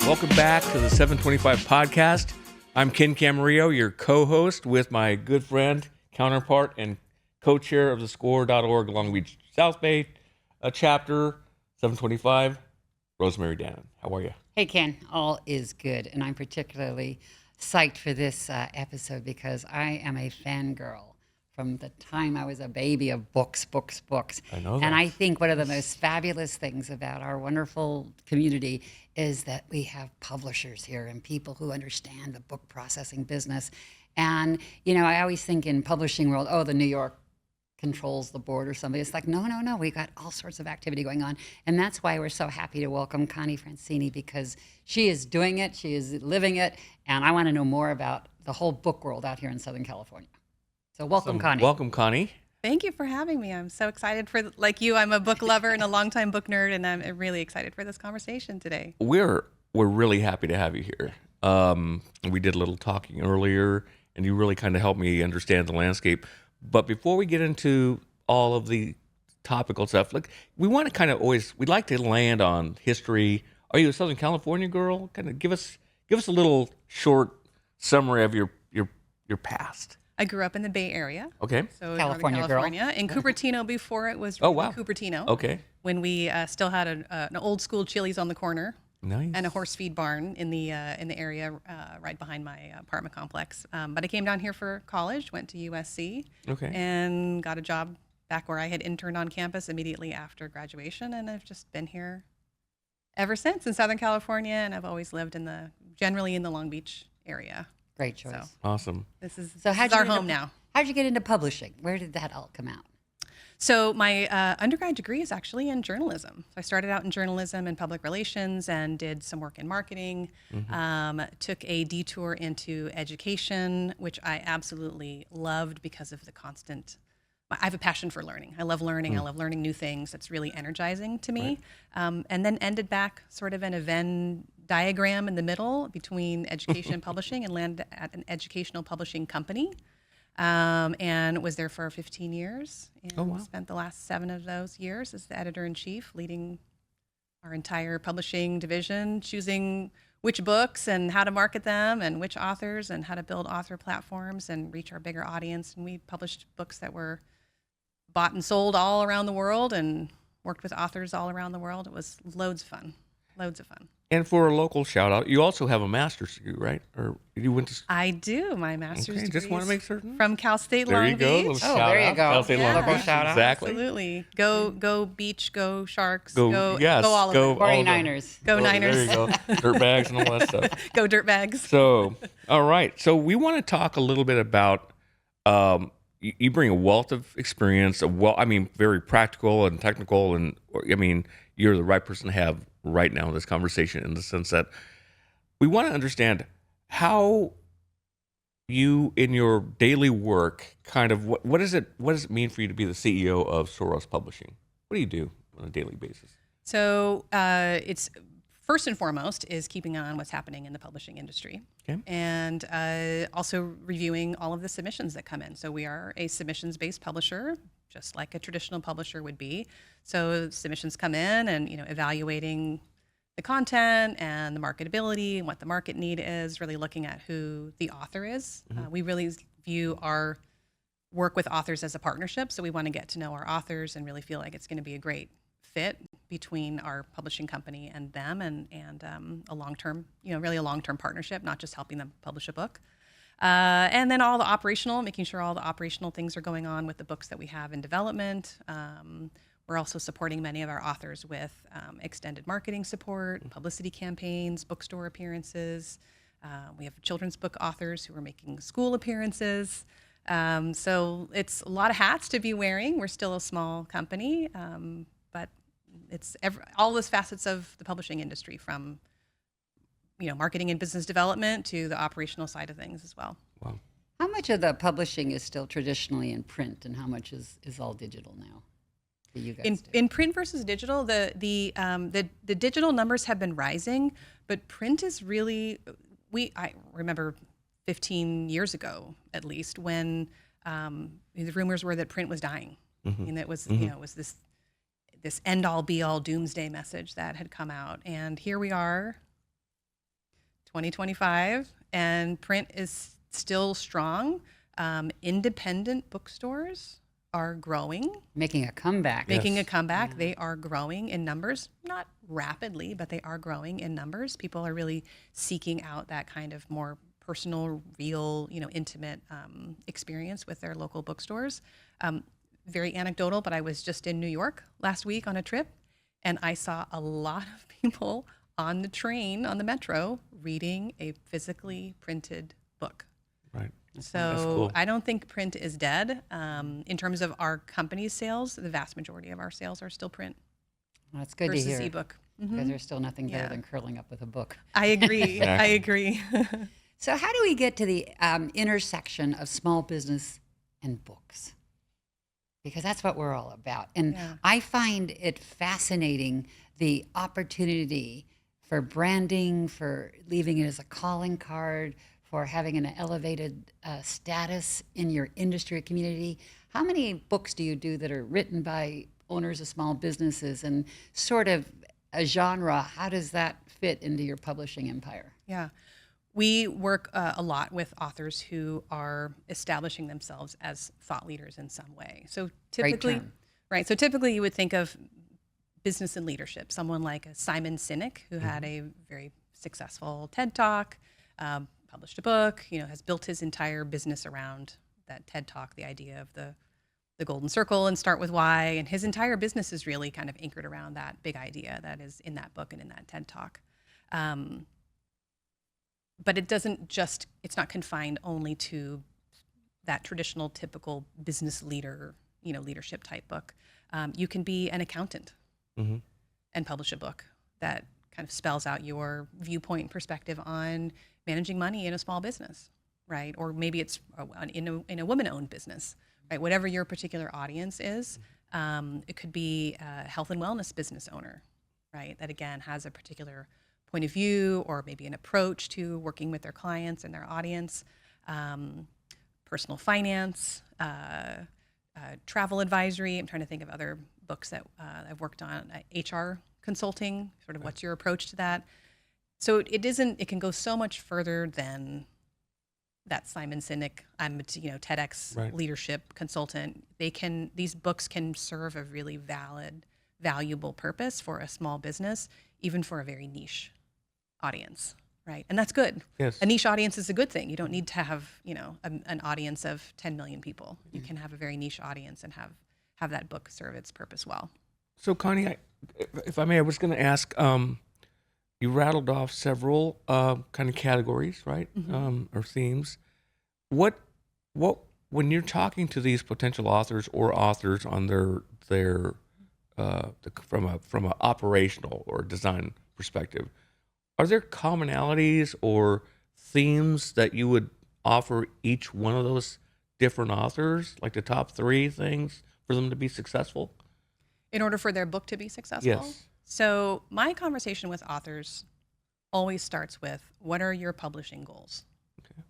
Welcome back to the 725 podcast. I'm Ken Camarillo, your co-host with my good friend, counterpart, and co-chair of the SCORE.org Long Beach South Bay chapter, 725, Rosemary Danon. How are you? Hey, Ken. All is good. And I'm particularly psyched for this episode because I am a fangirl from the time I was a baby of books. I know that. And I think one of the most fabulous things about our wonderful community is that we have publishers here and people who understand the book processing business. And, you know, I always think in publishing world, oh, the New York controls the board or something. It's like, no. We got all sorts of activity going on. And that's why we're so happy to welcome Conni Francini, because she is doing it, she is living it, and I want to know more about the whole book world out here in Southern California. So welcome, Conni. Welcome, Conni. Thank you for having me. I'm so excited for, like you, I'm a book lover and a longtime book nerd, and I'm really excited for this conversation today. We're really happy to have you here. We did a little talking earlier, and you really kind of helped me understand the landscape. But before we get into all of the topical stuff, like we want to kind of we'd like to land on history. Are you a Southern California girl? Kind of give us a little short summary of your past. I grew up in the Bay Area. Okay. So California Northern California, in Cupertino before it was Cupertino. Okay. When we still had an old school Chili's on the corner. Nice. And a horse feed barn in the area right behind my apartment complex. But I came down here for college, went to USC, Okay. and got a job back where I had interned on campus immediately after graduation, and I've just been here ever since in Southern California, and I've always lived generally in the Long Beach area. Great choice. So Awesome. this is So our home now. How'd you get into publishing? Where did that all come out? So my undergrad degree is actually in journalism. So I started out in journalism and public relations and did some work in marketing. Took a detour into education, which I absolutely loved because of the constant. I have a passion for learning. I love learning. I love learning new things. That's really energizing to me. Right. And then ended back sort of in a Venn diagram in the middle between education and publishing, and landed at an educational publishing company. And was there for 15 years, and spent the last 7 of those years as the editor-in-chief, leading our entire publishing division, choosing which books and how to market them, and which authors, and how to build author platforms and reach our bigger audience. And we published books that were bought and sold all around the world, and worked with authors all around the world. It was loads of fun. And for a local shout out, you also have a master's degree, right? Or you went to? I do. My master's degree. Just want to make certain. From Cal State There Long you go. Beach. There you go. Cal State Long Beach. Shout out. Exactly. Absolutely. Go Beach. Go Sharks. Go all of it. 49ers. Go Niners. There you go. Dirtbags and all that stuff. Go Dirtbags. So, all right. So we want to talk a little bit about. You bring a wealth of experience. Very practical and technical, and you're the right person to have right now in this conversation, in the sense that we want to understand how you, in your daily work, kind of what does it mean for you to be the CEO of Soro Publishing? What do you do on a daily basis? So it's first and foremost is keeping on what's happening in the publishing industry, and also reviewing all of the submissions that come in. So we are a submissions-based publisher, just like a traditional publisher would be. So submissions come in, and evaluating the content and the marketability and what the market need is, really looking at who the author is. We really view our work with authors as a partnership, so we want to get to know our authors and really feel like it's going to be a great fit between our publishing company and them, and a long-term, really a long-term partnership, not just helping them publish a book. And then making sure all the operational things are going on with the books that we have in development. We're also supporting many of our authors with extended marketing support, publicity campaigns, bookstore appearances. We have children's book authors who are making school appearances. So it's a lot of hats to be wearing. We're still a small company, but it's all those facets of the publishing industry, from marketing and business development to the operational side of things as well. Wow. How much of the publishing is still traditionally in print, and how much is all digital now? For you guys in print versus digital, the digital numbers have been rising, but print is really. I remember 15 years ago, at least, when the rumors were that print was dying, and it was it was this end all be all doomsday message that had come out, and here we are. 2025, and print is still strong. Independent bookstores are growing. Making a comeback. Making a comeback. They are growing in numbers, not rapidly, but they are growing in numbers. People are really seeking out that kind of more personal, real, intimate experience with their local bookstores. Very anecdotal, but I was just in New York last week on a trip, and I saw a lot of people on the train, on the metro, reading a physically printed book. Right. So That's cool. I don't think print is dead. In terms of our company's sales, the vast majority of our sales are still print Well, that's good versus to hear. ebook. Because there's still nothing better Yeah. than curling up with a book. I agree. I Exactly. agree. So how do we get to the intersection of small business and books? Because that's what we're all about. And Yeah. I find it fascinating, the opportunity for branding, for leaving it as a calling card, for having an elevated status in your industry or community. How many books do you do that are written by owners of small businesses, and sort of a genre? How does that fit into your publishing empire? Yeah. We work a lot with authors who are establishing themselves as thought leaders in some way. So typically, term. right. So typically you would think of business and leadership, someone like a Simon Sinek, who had a very successful TED Talk, published a book, has built his entire business around that TED Talk, the idea of the golden circle and start with why. And his entire business is really kind of anchored around that big idea that is in that book and in that TED Talk. But it's not confined only to that traditional, typical business leader, leadership type book. You can be an accountant and publish a book that kind of spells out your viewpoint and perspective on managing money in a small business, right? Or maybe it's in a woman-owned business, right? Whatever your particular audience is, it could be a health and wellness business owner, right? That again has a particular point of view or maybe an approach to working with their clients and their audience, personal finance, travel advisory. I'm trying to think of other books that I've worked on, HR consulting, sort of what's your approach to that. So it can go so much further than that Simon Sinek, I'm a TEDx leadership consultant. These books can serve a really valid, valuable purpose for a small business, even for a very niche audience, right? And that's good. Yes. A niche audience is a good thing. You don't need to have, an audience of 10 million people. You can have a very niche audience and have that book serve its purpose well. So, Connie, if I may, I was going to ask, you rattled off several kind of categories, right? Or themes. What when you're talking to these potential authors or authors on their from a operational or design perspective, are there commonalities or themes that you would offer each one of those different authors, like the top 3 things for them to be successful? In order for their book to be successful? Yes. So my conversation with authors always starts with, what are your publishing goals? Okay.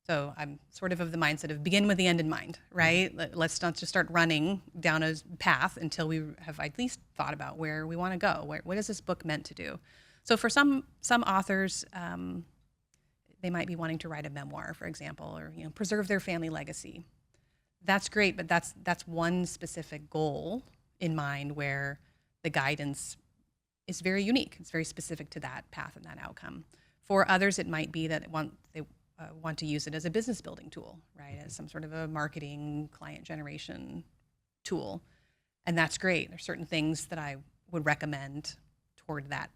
So I'm sort of the mindset of begin with the end in mind, right? Let's not just start running down a path until we have at least thought about where we want to go. What is this book meant to do? So for some authors, they might be wanting to write a memoir, for example, or preserve their family legacy. That's great, but that's one specific goal in mind where the guidance is very unique. It's very specific to that path and that outcome. For others, it might be that they want to use it as a business building tool, right? As some sort of a marketing client generation tool. And that's great. There's certain things that I would recommend toward that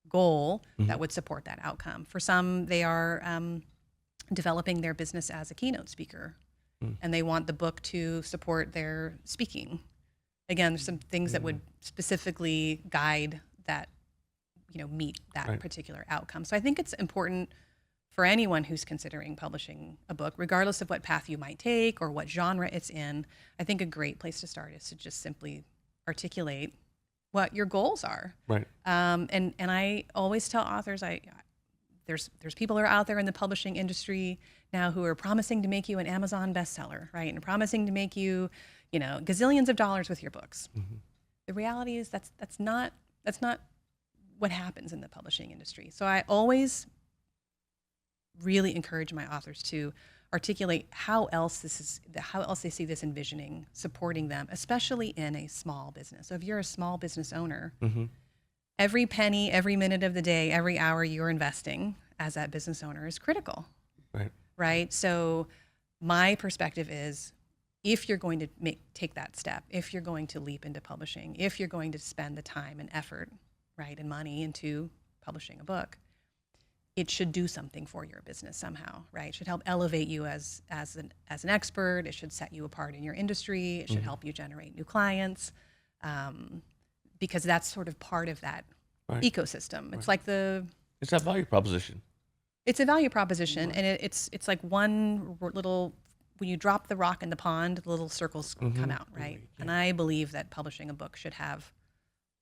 goal that would support that outcome. For some, they are developing their business as a keynote speaker, and they want the book to support their speaking. Again, there's some things that would specifically guide that, meet that particular outcome. So I think it's important for anyone who's considering publishing a book, regardless of what path you might take or what genre it's in. I think a great place to start is to just simply articulate what your goals are. Right. And I always tell authors, there's people who are out there in the publishing industry now who are promising to make you an Amazon bestseller, right? And promising to make you, gazillions of dollars with your books. The reality is that's not what happens in the publishing industry. So I always really encourage my authors to articulate how else they see this envisioning, supporting them, especially in a small business. So if you're a small business owner, every penny, every minute of the day, every hour you're investing as that business owner is critical. Right? So my perspective is, if you're going to take that step, if you're going to leap into publishing, if you're going to spend the time and effort, right, and money into publishing a book, it should do something for your business somehow, right? It should help elevate you as an expert. It should set you apart in your industry. It should help you generate new clients, because that's sort of part of that ecosystem. It's like it's that value proposition. It's a value proposition, and it's like one little. When you drop the rock in the pond, the little circles come out, right? And I believe that publishing a book should have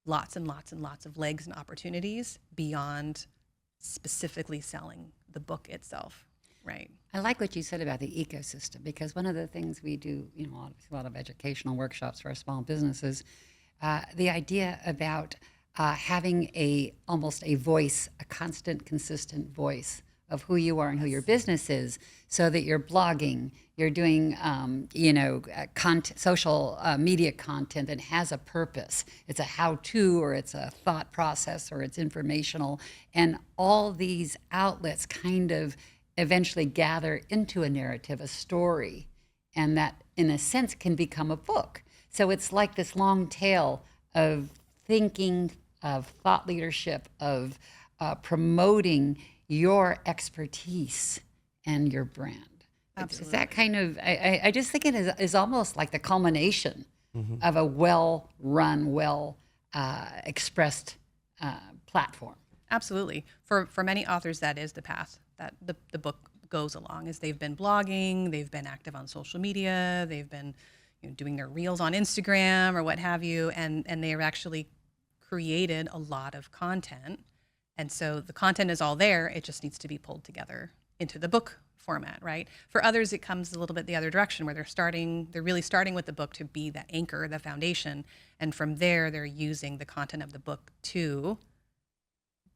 lots and lots and lots of legs and opportunities beyond specifically selling the book itself, right? I like what you said about the ecosystem, because one of the things we do, a lot of educational workshops for our small businesses, the idea about having almost a voice, a constant, consistent voice of who you are and who your business is, so that you're blogging, you're doing, social media content that has a purpose. It's a how-to, or it's a thought process, or it's informational. And all these outlets kind of eventually gather into a narrative, a story, and that, in a sense, can become a book. So it's like this long tail of thinking, of thought leadership, of promoting your expertise and your brand. Absolutely. It's that kind of, I just think it is almost like the culmination of a well-run, expressed platform. Absolutely. For many authors, that is the path that the book goes along, is they've been blogging, they've been active on social media, they've been doing their reels on Instagram or what have you, and they have actually created a lot of content. And so the content is all there. It just needs to be pulled together into the book format, right? For others, it comes a little bit the other direction, where they're really starting with the book to be the anchor, the foundation. And from there, they're using the content of the book to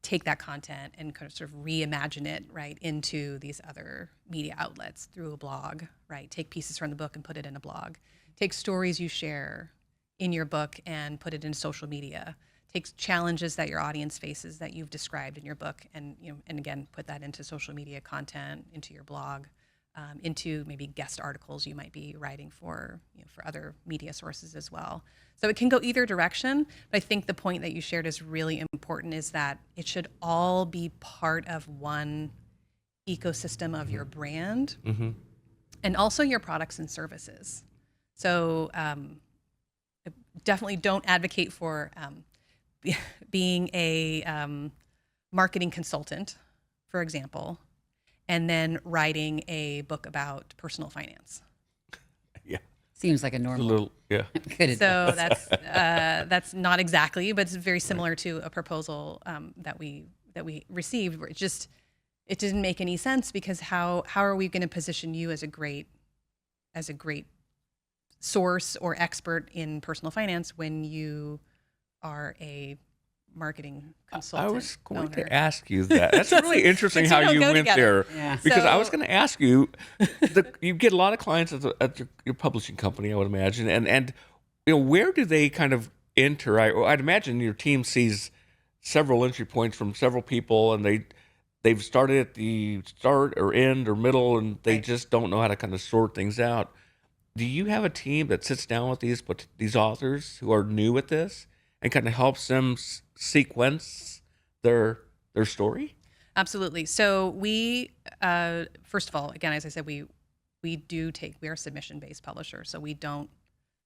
take that content and kind of sort of reimagine it, right, into these other media outlets through a blog, right? Take pieces from the book and put it in a blog. Take stories you share in your book and put it in social media. Take challenges that your audience faces that you've described in your book, and and again, put that into social media content, into your blog, into maybe guest articles you might be writing for for other media sources as well. So it can go either direction, but I think the point that you shared is really important, is that it should all be part of one ecosystem of your brand, and also your products and services. So I definitely don't advocate for being a marketing consultant, for example, and then writing a book about personal finance. Yeah, seems like a normal. A little, yeah. So that's not exactly, but it's very similar to a proposal that we received, where it didn't make any sense, because how are we going to position you as a great source or expert in personal finance when you are a marketing consultant? I was going owner? to ask you that. That's really interesting The two how don't you go went together. there. Yeah. Because I So- was going to ask you, you get a lot of clients at your publishing company, I would imagine, and where do they kind of enter? I'd imagine your team sees several entry points from several people, and they've started at the start or end or middle, and they just don't know how to kind of sort things out. Do you have a team that sits down with these authors who are new at this and kind of helps them sequence their story? Absolutely. So we, first of all, again, as I said, we are a submission-based publisher, so we don't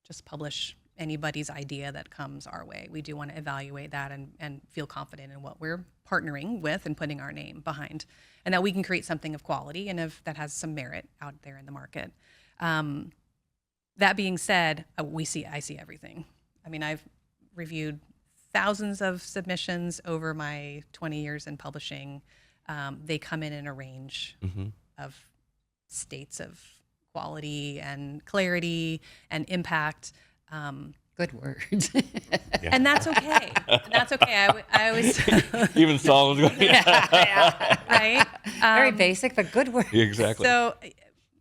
just publish anybody's idea that comes our way. We do want to evaluate that and feel confident in what we're partnering with and putting our name behind, and that we can create something of quality and that has some merit out there in the market. That being said, I see everything. I mean, I've reviewed thousands of submissions over my 20 years in publishing. They come in a range of states of quality and clarity and impact. Good words. And that's okay. That's okay. I always Even Saul was going, right. Very basic, but good words. exactly. So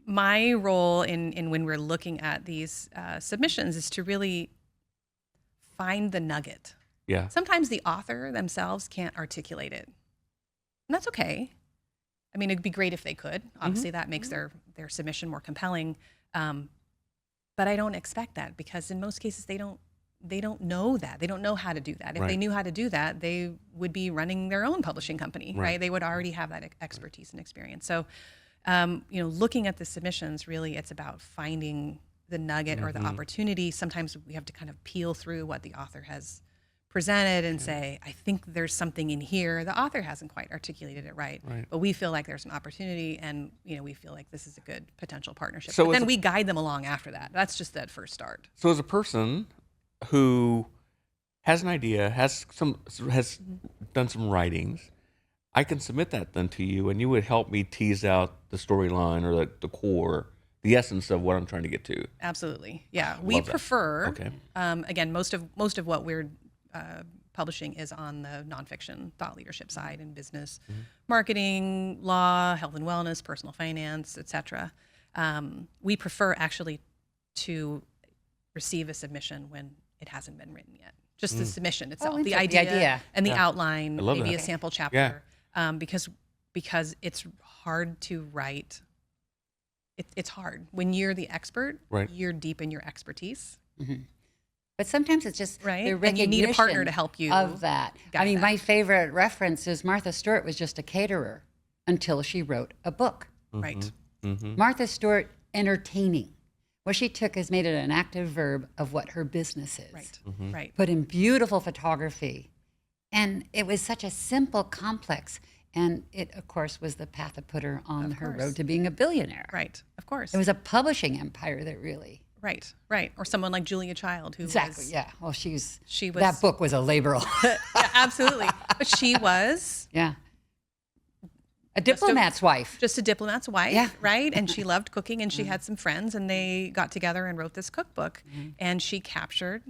my role in when we're looking at these submissions is to really find the nugget. Yeah. Sometimes the author themselves can't articulate it, and that's okay. I mean, it'd be great if they could. Obviously, that makes their submission more compelling. But I don't expect that, because in most cases they don't know that. They don't know how to do that. If they knew how to do that, they would be running their own publishing company, right? They would already have that expertise and experience. So, looking at the submissions, really, it's about finding the nugget or the opportunity. Sometimes we have to kind of peel through what the author has presented and say, I think there's something in here. The author hasn't quite articulated it right. But we feel like there's an opportunity, and we feel like this is a good potential partnership. So but then we guide them along after that. That's just that first start. So as a person who has an idea, has done some writings, I can submit that then to you, and you would help me tease out the storyline or the core, the essence of what I'm trying to get to. Absolutely, yeah. We Love that. prefer. Okay. Again, most of what we're publishing is on the nonfiction thought leadership side in business, marketing, law, health and wellness, personal finance, etc. We prefer actually to receive a submission when it hasn't been written yet. Just the submission itself, the idea and the outline, maybe a sample chapter, because it's hard to write. It's hard when you're the expert. You're deep in your expertise. But sometimes it's just the recognition and you need a partner to help you of that. I mean, my favorite reference is Martha Stewart was just a caterer until she wrote a book. Right. Martha Stewart, entertaining. What she took has made it an active verb of what her business is. Right. Right. Put in beautiful photography. And it was such a simple complex. And it, of course, was the path that put her on her road to being a billionaire. Right. Of course. It was a publishing empire that really... Right, right. Or someone like Julia Child, who was... yeah. Well, she was... That book was a labor. Yeah, absolutely. But she was... Yeah. A diplomat's wife. Just a diplomat's wife, right? And she loved cooking, and she had some friends, and they got together and wrote this cookbook. And she captured...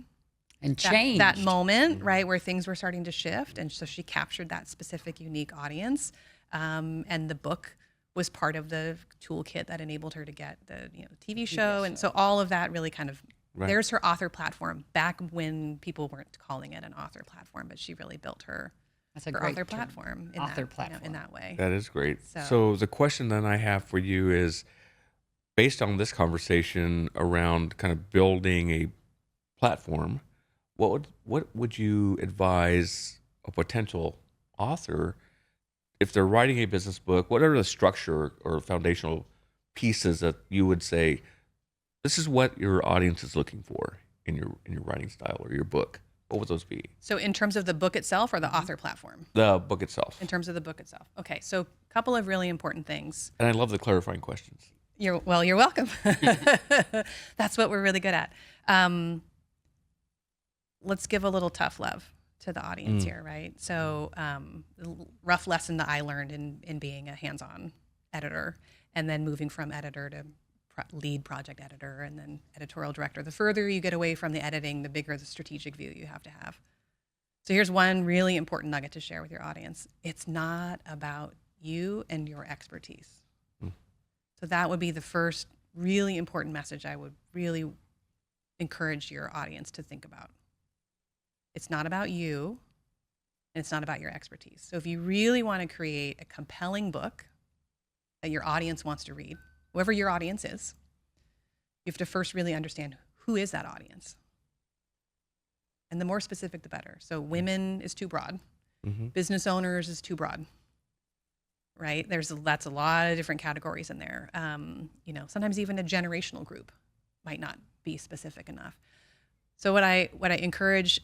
And changed. That moment, right, where things were starting to shift. And so she captured that specific, unique audience. And the book was part of the toolkit that enabled her to get the TV show. And so all of that really kind of, there's her author platform back when people weren't calling it an author platform, but she really built her author platform in that way. That is great. So the question then I have for you is, based on this conversation around kind of building a platform, what would you advise a potential author if they're writing a business book? What are the structure or foundational pieces that you would say, this is what your audience is looking for in your writing style or your book? What would those be? So in terms of the book itself or the author platform? The book itself. In terms of the book itself. Okay, so a couple of really important things. And I love the clarifying questions. You're welcome. That's what we're really good at. Let's give a little tough love to the audience here, right? So rough lesson that I learned in being a hands-on editor, and then moving from editor to lead project editor and then editorial director. The further you get away from the editing, the bigger the strategic view you have to have. So here's one really important nugget to share with your audience. It's not about you and your expertise. So that would be the first really important message I would really encourage your audience to think about. It's not about you, and it's not about your expertise. So if you really want to create a compelling book that your audience wants to read, whoever your audience is, you have to first really understand who is that audience. And the more specific, the better. So women is too broad. Business owners is too broad, right? That's a lot of different categories in there. Sometimes even a generational group might not be specific enough. So what I encourage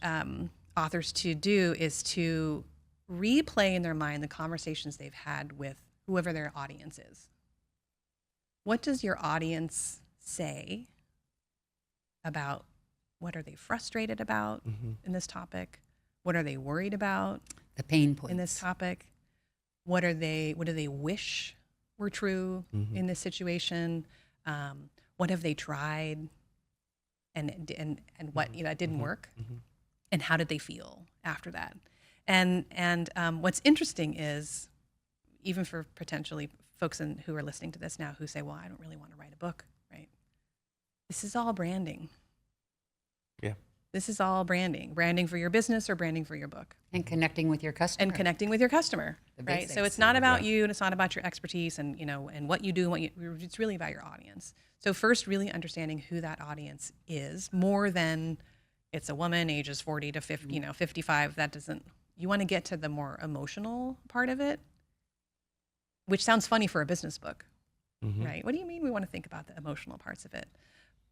authors to do is to replay in their mind the conversations they've had with whoever their audience is. What does your audience say about what are they frustrated about in this topic? What are they worried about? The pain points in this topic. What do they wish were true in this situation? What have they tried? and what it didn't work, and how did they feel after that? And what's interesting is, even for potentially folks who are listening to this now who say, well, I don't really want to write a book, right? This is all branding. Yeah. This is all branding for your business or branding for your book. And connecting with your customer. Right? So it's not about you, and it's not about your expertise and, and what you do, it's really about your audience. So first, really understanding who that audience is, more than it's a woman ages 40 to 50, 55. You want to get to the more emotional part of it, which sounds funny for a business book, right? What do you mean we want to think about the emotional parts of it?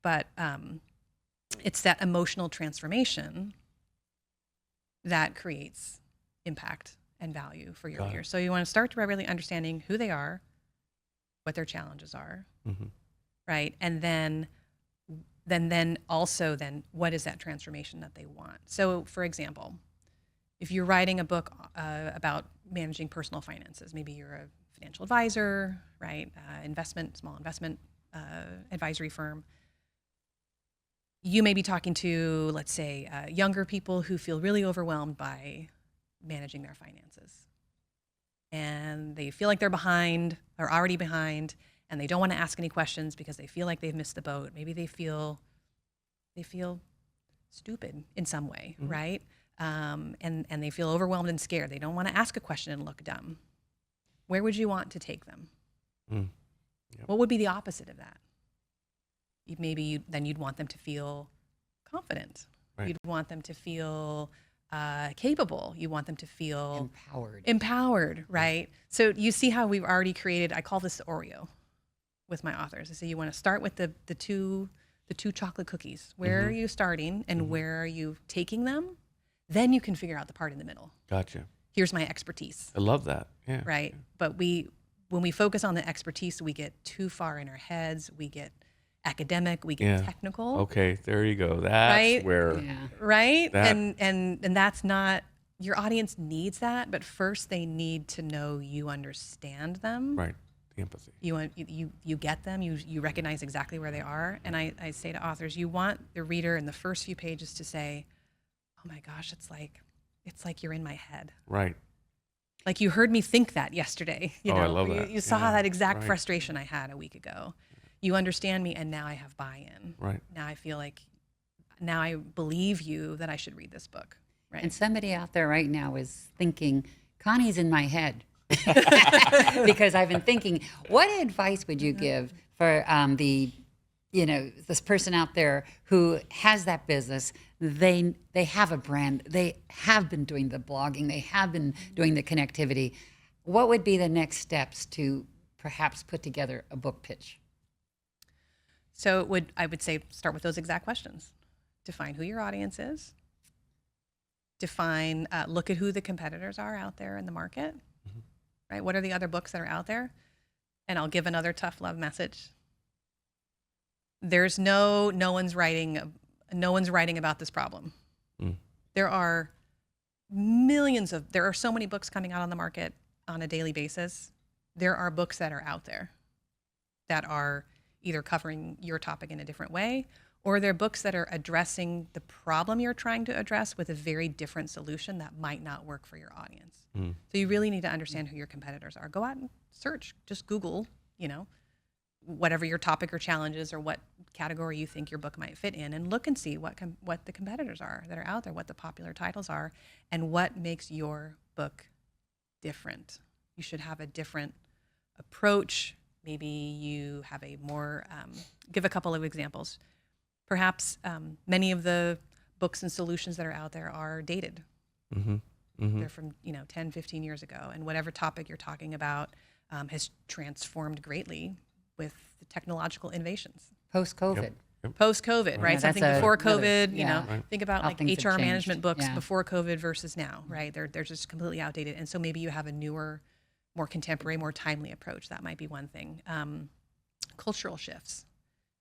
But it's that emotional transformation that creates impact and value for your readers. So you want to start by really understanding who they are, what their challenges are, right? And then also what is that transformation that they want? So for example, if you're writing a book about managing personal finances, maybe you're a financial advisor, right? Small investment advisory firm. You may be talking to, let's say, younger people who feel really overwhelmed by managing their finances. And they feel like they're already behind, and they don't want to ask any questions because they feel like they've missed the boat. Maybe they feel stupid in some way, right? And they feel overwhelmed and scared. They don't want to ask a question and look dumb. Where would you want to take them? Yep. What would be the opposite of that? Then you'd want them to feel confident. Right. You'd want them to feel capable. You want them to feel empowered, right? So you see how we've already created, I call this the Oreo with my authors. I say you want to start with the two chocolate cookies. Where are you starting and where are you taking them? Then you can figure out the part in the middle. Gotcha. Here's my expertise. I love that. Yeah. Right. Yeah. But when we focus on the expertise, we get too far in our heads. We get academic. We get technical. Okay. There you go. That's where. Yeah. Right. And that's not, your audience needs that, but first they need to know you understand them. Right. The empathy. You get them. You recognize exactly where they are. And I say to authors, you want the reader in the first few pages to say, oh my gosh, it's like you're in my head. Right. Like you heard me think that yesterday. I love that. You saw that exact frustration I had a week ago. You understand me, and now I have buy-in. Right. Now I feel like, now I believe you that I should read this book. Right. And somebody out there right now is thinking, Connie's in my head. Because I've been thinking, what advice would you give for this person out there who has that business? They have a brand. They have been doing the blogging. They have been doing the connectivity. What would be the next steps to perhaps put together a book pitch? So I would say start with those exact questions. Define who your audience is. Look at who the competitors are out there in the market. Right? What are the other books that are out there? And I'll give another tough love message. There's no one's writing about this problem. There are there are so many books coming out on the market on a daily basis. There are books that are out there that are either covering your topic in a different way, or they're books that are addressing the problem you're trying to address with a very different solution that might not work for your audience. So you really need to understand who your competitors are. Go out and search, just Google, whatever your topic or challenge is, or what category you think your book might fit in, and look and see what the competitors are that are out there, what the popular titles are, and what makes your book different. You should have a different approach. Maybe you have a more, give a couple of examples. Perhaps many of the books and solutions that are out there are dated. They're from 10, 15 years ago, and whatever topic you're talking about has transformed greatly with the technological innovations. Post-COVID. Post-COVID, right? Something before COVID, think about How like things have HR management changed. books Yeah. before COVID versus now, right? They're just completely outdated. And so maybe you have a newer, more contemporary, more timely approach. That might be one thing. Cultural shifts.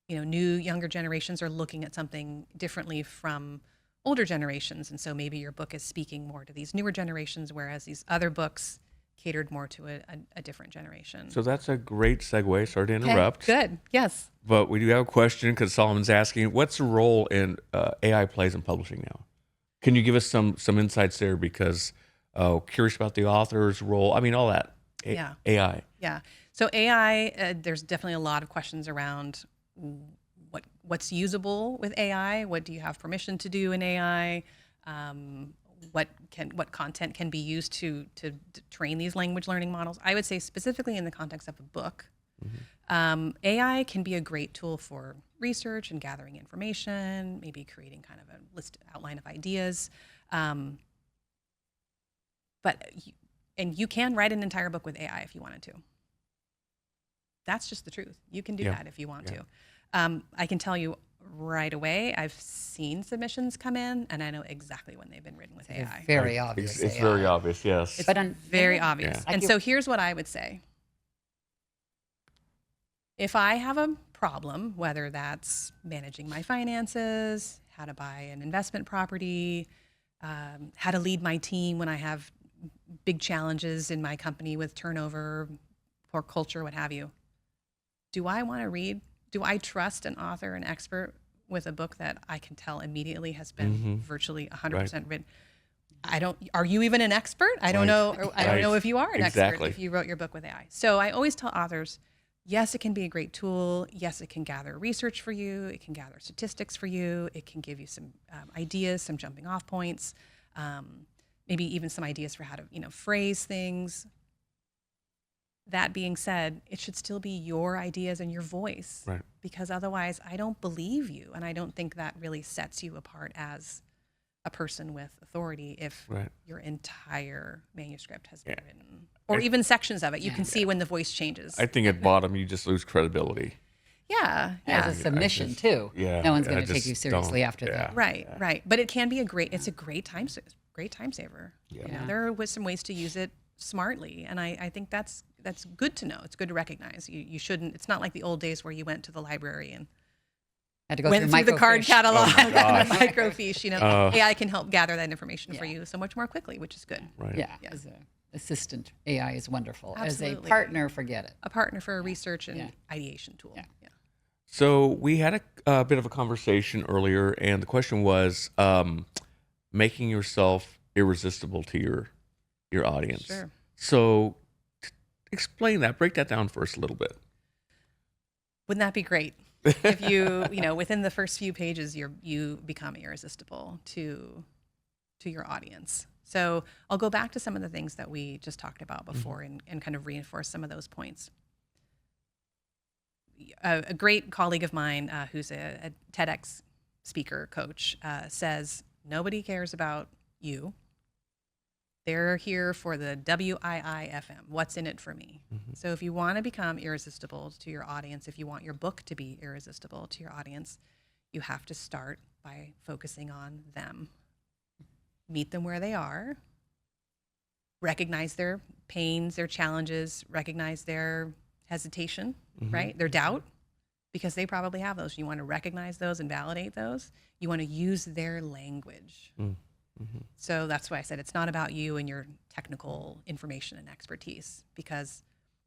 Younger generations are looking at something differently from older generations. And so maybe your book is speaking more to these newer generations, whereas these other books catered more to a different generation. So that's a great segue. Sorry to interrupt. Good. Yes. But we do have a question because Solomon's asking, what's the role in AI plays in publishing now? Can you give us some insights there? Because curious about the author's role. I mean, all that. Yeah. AI. Yeah. So AI, there's definitely a lot of questions around what's usable with AI. What do you have permission to do in AI? What content can be used to train these language learning models? I would say specifically in the context of a book, AI can be a great tool for research and gathering information, maybe creating kind of a outline of ideas. And you can write an entire book with AI if you wanted to. That's just the truth. You can do that if you want to. I can tell you right away, I've seen submissions come in, and I know exactly when they've been written with AI. Very obvious. It's very obvious, yes. It's very obvious. Yeah. And so here's what I would say. If I have a problem, whether that's managing my finances, how to buy an investment property, how to lead my team when I have big challenges in my company with turnover, poor culture, what have you, do I trust an author, an expert with a book that I can tell immediately has been virtually 100% written? Are you even an expert? I don't know. Or I don't know if you are an expert if you wrote your book with AI. So I always tell authors, yes, it can be a great tool. Yes, it can gather research for you. It can gather statistics for you. It can give you some ideas, some jumping off points, maybe even some ideas for how to, phrase things. That being said, it should still be your ideas and your voice, right? Because otherwise I don't believe you. And I don't think that really sets you apart as a person with authority if your entire manuscript has been written, or even sections of it. You can see when the voice changes. I think at bottom, you just lose credibility. Yeah. As a submission too. Yeah. No one's going to take you seriously after that. Right. But it can be it's a great time saver. Yeah. There was some ways to use it smartly. And I think that's good to know. It's good to recognize. You shouldn't, it's not like the old days where you went to the library and had to go went through the card catalog and microfiche. AI can help gather that information for you so much more quickly, which is good. Right. Yeah. As an assistant, AI is wonderful. Absolutely. As a partner, forget it. A partner for a research and ideation tool. Yeah. So we had a bit of a conversation earlier, and the question was making yourself irresistible to your audience. Sure. So explain that. Break that down for us a little bit. Wouldn't that be great? If you within the first few pages, you become irresistible to your audience. So I'll go back to some of the things that we just talked about before and kind of reinforce some of those points. A great colleague of mine who's a TEDx speaker coach says, nobody cares about you. They're here for the WIIFM, what's in it for me. So if you want to become irresistible to your audience, if you want your book to be irresistible to your audience, you have to start by focusing on them. Meet them where they are, recognize their pains, their challenges, recognize their hesitation, right? Their doubt, because they probably have those. You want to recognize those and validate those. You want to use their language. So that's why I said it's not about you and your technical information and expertise, because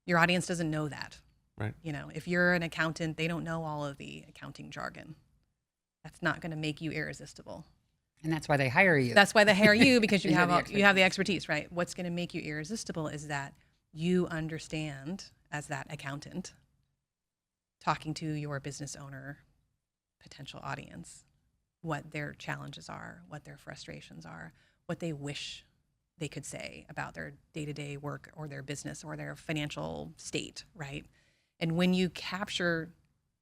your audience doesn't know that. Right. If you're an accountant, they don't know all of the accounting jargon. That's not going to make you irresistible. And that's why they hire you. That's why they hire you, because you have the the expertise, right? What's going to make you irresistible is that you understand, as that accountant, talking to your business owner, potential audience, what their challenges are, what their frustrations are, what they wish they could say about their day-to-day work or their business or their financial state, right? And when you capture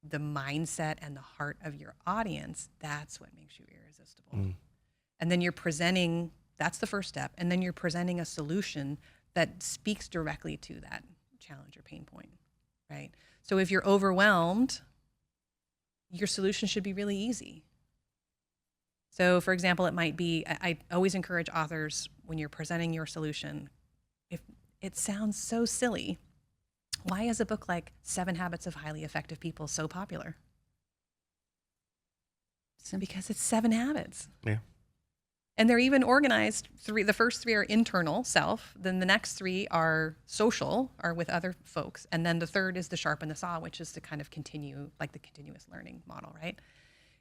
the mindset and the heart of your audience, that's what makes you irresistible. And then you're presenting, that's the first step, and then you're presenting a solution that speaks directly to that challenge or pain point, right? So if you're overwhelmed, your solution should be really easy. So for example, it might be, I always encourage authors, when you're presenting your solution, if it sounds so silly, why is a book like 7 Habits of Highly Effective People so popular? Because it's 7 habits. Yeah. And they're even organized. The first three are internal self. Then the next three are social, are with other folks. And then the third is the sharpen the saw, which is to kind of continue, like the continuous learning model, right?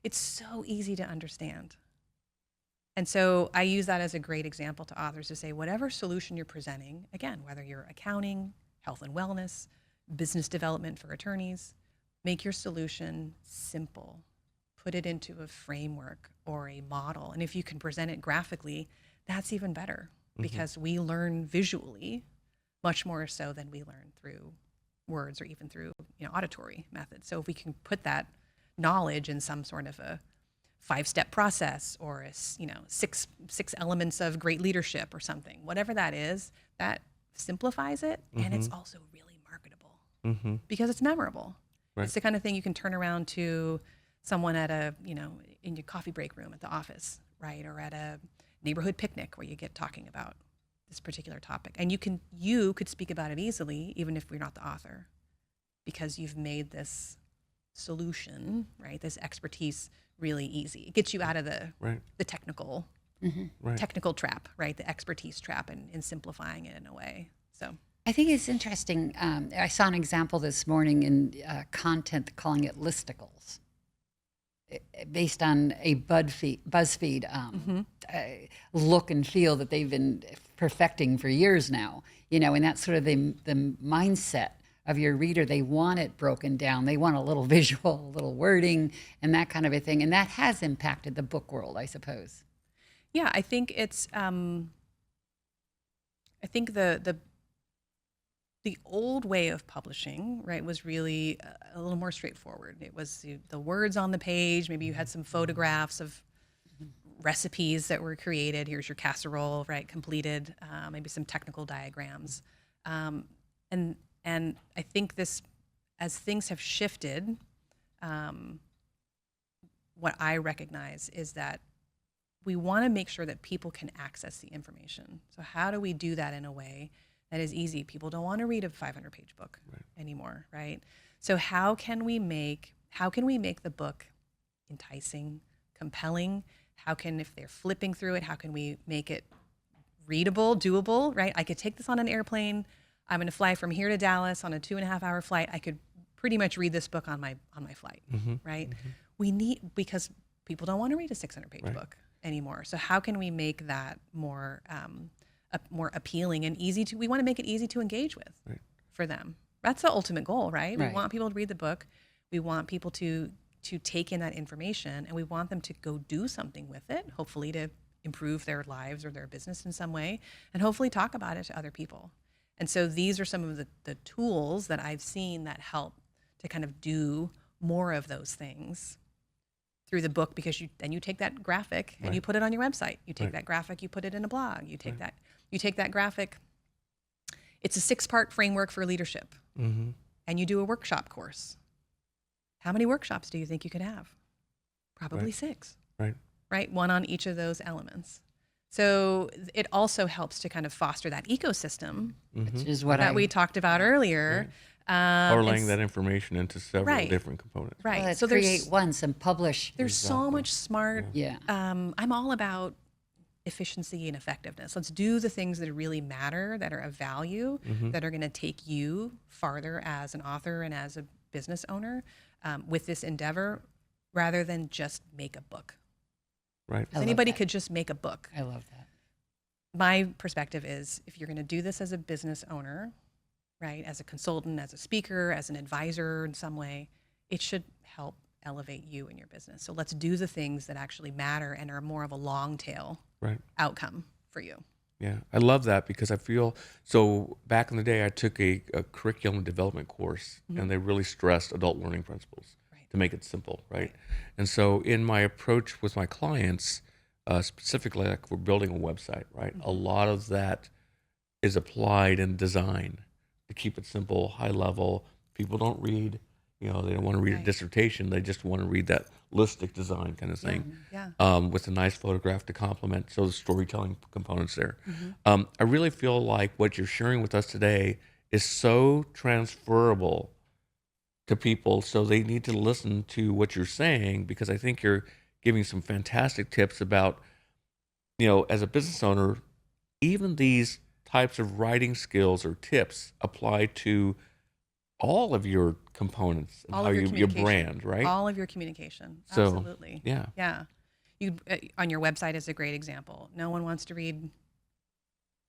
It's so easy to understand. And so I use that as a great example to authors to say, whatever solution you're presenting, again, whether you're accounting, health and wellness, business development for attorneys, make your solution simple. Put it into a framework or a model. And if you can present it graphically, that's even better because we learn visually much more so than we learn through words or even through auditory methods. So if we can put that knowledge in some sort of a 5-step process or a six elements of great leadership or something, whatever that is, that simplifies it, and it's also really marketable because it's memorable. Right. It's the kind of thing you can turn around to someone at in your coffee break room at the office, right? Or at a neighborhood picnic where you get talking about this particular topic. And you could speak about it easily, even if you're not the author, because you've made this solution, right? This expertise really easy. It gets you out of the technical technical trap, right? The expertise trap and simplifying it in a way. So I think it's interesting. I saw an example this morning in content calling it listicles, based on a BuzzFeed look and feel that they've been perfecting for years now. And that's sort of the mindset of your reader. They want it broken down. They want a little visual, a little wording, and that kind of a thing. And that has impacted the book world, I suppose. Yeah, I think it's. I think the old way of publishing, right, was really a little more straightforward. It was the words on the page. Maybe you had some photographs of recipes that were created. Here's your casserole, right, completed. Maybe some technical diagrams, and I think as things have shifted, what I recognize is that we want to make sure that people can access the information. So how do we do that in a way that is easy? People don't want to read a 500-page book anymore, right? So how can we make the book enticing, compelling? If they're flipping through it, how can we make it readable, doable, right? I could take this on an airplane. I'm going to fly from here to Dallas on a 2.5-hour flight. I could pretty much read this book on my flight, right? Because people don't want to read a 600-page book anymore. So how can we make that more appealing and easy to? We want to make it easy to engage with for them. That's the ultimate goal, right? We want people to read the book. We want people to take in that information, and we want them to go do something with it, hopefully to improve their lives or their business in some way, and hopefully talk about it to other people. And so these are some of the tools that I've seen that help to kind of do more of those things through the book, because you take that graphic and you put it on your website. You take that graphic, you put it in a blog. You take that graphic. It's a 6-part framework for leadership, and you do a workshop course. How many workshops do you think you could have? Probably 6. Right? One on each of those elements. So it also helps to kind of foster that ecosystem, which is what we talked about earlier. Or laying that information into several different components. Right. Well, so create once and publish. There's so much smart. Yeah. I'm all about efficiency and effectiveness. Let's do the things that really matter, that are of value, that are going to take you farther as an author and as a business owner with this endeavor, rather than just make a book. Right. Anybody could just make a book. I love that. My perspective is, if you're going to do this as a business owner, right, as a consultant, as a speaker, as an advisor in some way, it should help elevate you and your business. So let's do the things that actually matter and are more of a long tail outcome for you. Yeah, I love that, because I feel, so back in the day I took a curriculum development course, and they really stressed adult learning principles to make it simple, right? And so in my approach with my clients, specifically like we're building a website, right? A lot of that is applied in design to keep it simple, high level. People don't read, they don't want to read a dissertation. They just want to read that listic design kind of thing, with a nice photograph to complement. So the storytelling components there. I really feel like what you're sharing with us today is so transferable to people. So they need to listen to what you're saying, because I think you're giving some fantastic tips about, as a business owner, even these types of writing skills or tips apply to all of your components and All how of your your communication. brand, right? All of your communication. So, Absolutely. yeah. Yeah. You on your website is a great example. No one wants to read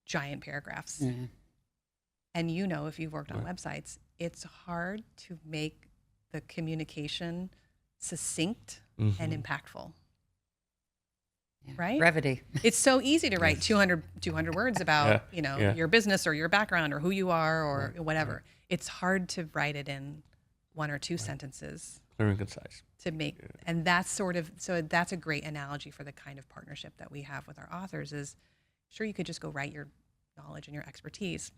giant paragraphs. Mhm. And if you've worked on Right. websites, it's hard to make the communication succinct and Mhm. impactful. Yeah. Right? Brevity. It's so easy to write Yes. 200 words about, Yeah. your business or your background or who you are or Right, whatever. right. It's hard to write it in one or two sentences Clear and concise. to make, and that's so that's a great analogy for the kind of partnership that we have with our authors is, sure, you could just go write your knowledge and your expertise.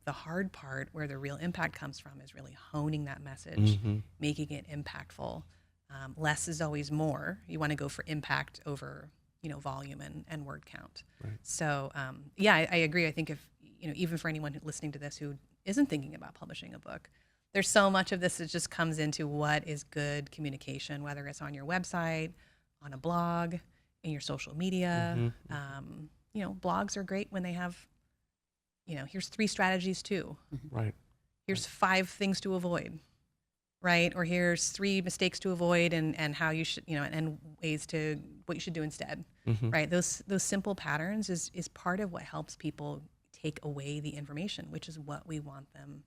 The hard part where the real impact comes from is really honing that message, Mhm. making it impactful. Less is always more. You want to go for impact over, volume and word count. Right. So, I agree. I think if, even for anyone listening to this who isn't thinking about publishing a book, there's so much of this that just comes into what is good communication, whether it's on your website, on a blog, in your social media. Mhm. Blogs are great when they have, here's 3 strategies too. Right. Here's 5 things to avoid, right? Or here's 3 mistakes to avoid and how you should, and ways to what you should do instead, Mhm. right? Those simple patterns is part of what helps people take away the information, which is what we want them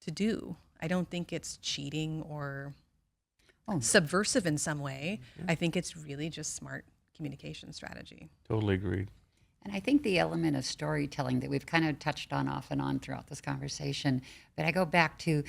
to do. I don't think it's cheating or subversive in some way. I think it's really just smart communication strategy. Totally agreed. And I think the element of storytelling that we've kind of touched on off and on throughout this conversation, but I go back to,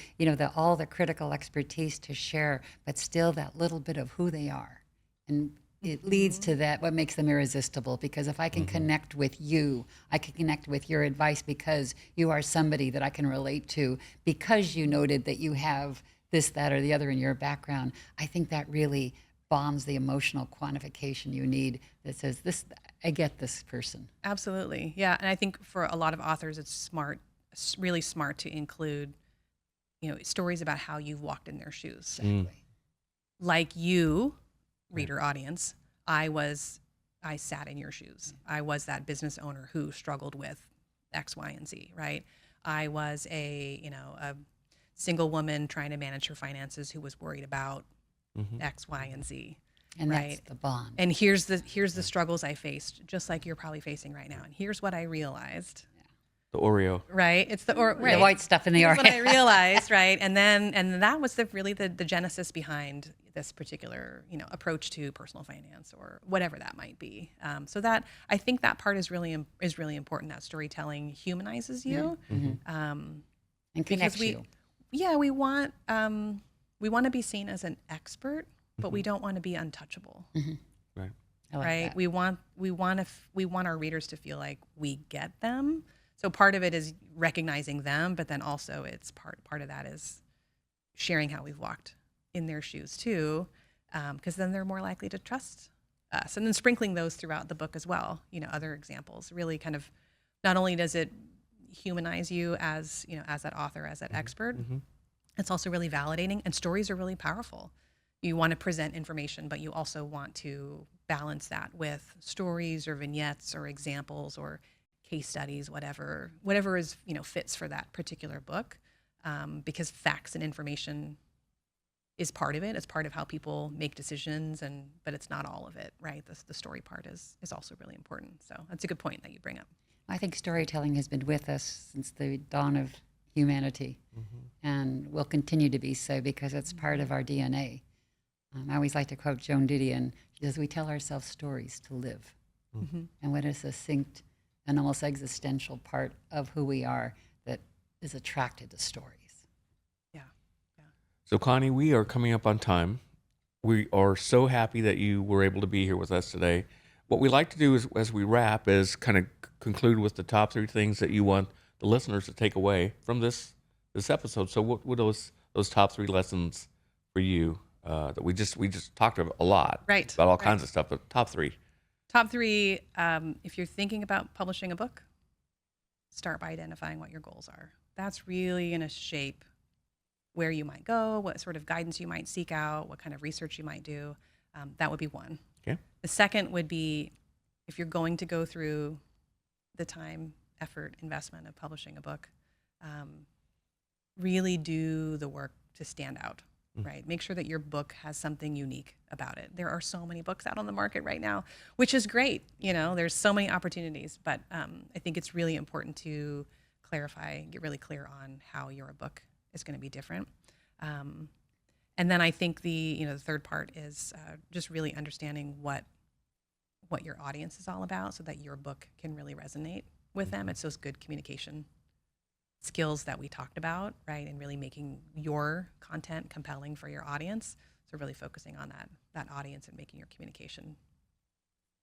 all the critical expertise to share, but still that little bit of who they are. And it leads to that, what makes them irresistible. Because if I can connect with you, I can connect with your advice because you are somebody that I can relate to, because you noted that you have this, that, or the other in your background. I think that really bombs the emotional quantification you need that says, this, I get this person. Absolutely. Yeah. And I think for a lot of authors, it's really smart to include, stories about how you've walked in their shoes. Exactly. Like you, reader audience, I sat in your shoes. I was that business owner who struggled with X, Y, and Z, right? I was a single woman trying to manage her finances who was worried about X, Y, and Z. And right? that's the bond. And here's the struggles I faced, just like you're probably facing right now. And here's what I realized. The Oreo. Right? It's the The white stuff in the Here's Oreo. what I realized, right? And that was really the genesis behind this particular, approach to personal finance or whatever that might be. So that, I think that part is really important. That storytelling humanizes you. And connects you. Yeah, we want to be seen as an expert, but we don't want to be untouchable. Right. I like Right? that. We want our readers to feel like we get them. So part of it is recognizing them, but then also it's part of that is sharing how we've walked in their shoes too, because then they're more likely to trust us. And then sprinkling those throughout the book as well. Other examples really kind of, not only does it humanize you as as that author, as that expert, it's also really validating. And stories are really powerful. You want to present information, but you also want to balance that with stories or vignettes or examples or case studies, whatever is fits for that particular book, because facts and information is part of it. It's part of how people make decisions, but it's not all of it, right? The story part is also really important. So that's a good point that you bring up. I think storytelling has been with us since the dawn of humanity, and will continue to be so because it's part of our DNA. I always like to quote Joan Didion. She says, "We tell ourselves stories to live." And what is a succinct and almost existential part of who we are that is attracted to stories. So, Connie, we are coming up on time. We are so happy that you were able to be here with us today. What we like to do is, as we wrap, is kind of conclude with the top 3 things that you want the listeners to take away from this episode. So, what would those top 3 lessons for you that we just talked about a lot, Right, about all right. kinds of stuff, but top 3? Top 3, if you're thinking about publishing a book, start by identifying what your goals are. That's really going to shape where you might go, what sort of guidance you might seek out, what kind of research you might do. That would be one. Okay. The second would be if you're going to go through the time, effort, investment of publishing a book, really do the work to stand out, right? Make sure that your book has something unique about it. There are so many books out on the market right now, which is great. There's so many opportunities, but I think it's really important to clarify, get really clear on how your book is going to be different. And then I think the third part is just really understanding what your audience is all about, so that your book can really resonate with them. It's those good communication skills that we talked about, right? And really making your content compelling for your audience. So really focusing on that audience and making your communication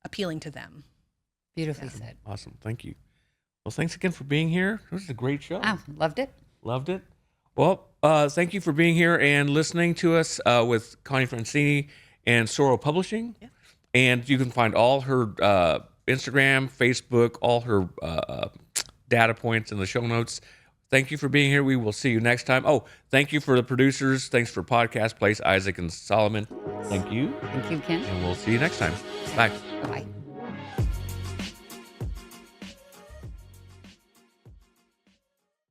appealing to them. Beautifully said. Awesome. Thank you. Well, thanks again for being here. This is a great show. Oh, loved it. Loved it. Well, thank you for being here and listening to us with Conni Francini and Soro Publishing. Yeah. And you can find all her Instagram, Facebook, all her data points in the show notes. Thank you for being here. We will see you next time. Oh, thank you for the producers. Thanks for Podcast Place, Isaac and Solomon. Thank you. Thank you, Ken. And we'll see you next time. Bye. Bye-bye.